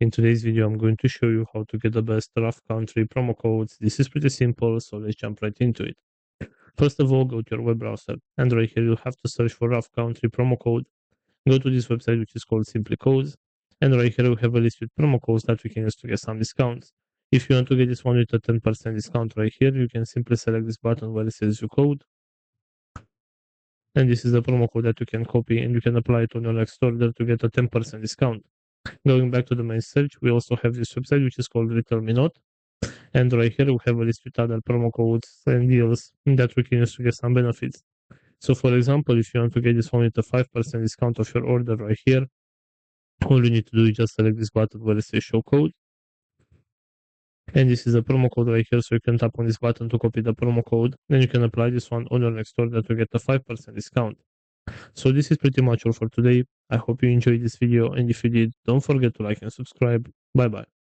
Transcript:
In today's video, I'm going to show you how to get the best rough country promo codes. This is pretty simple, so let's jump right into it. First of all, go to your web browser, and right here you'll have to search for rough country promo code. Go to this website, which is called Simply Codes, and right here we have a list with promo codes that we can use to get some discounts. If you want to get this one with a 10% discount right here, you can simply select this button where it says your code. And this is the promo code that you can copy and you can apply it on your next order to get a 10% discount. Going back to the main search, we also have this website which is called Return Me Not. And right here we have a list with other promo codes and deals that we can use to get some benefits. So for example, if you want to get this one with a 5% discount of your order right here, all you need to do is just select this button where it says show code. And this is a promo code right here, so you can tap on this button to copy the promo code. Then you can apply this one on your next order to get a 5% discount. So this is pretty much all for today. I hope you enjoyed this video, and if you did, don't forget to like and subscribe. Bye bye.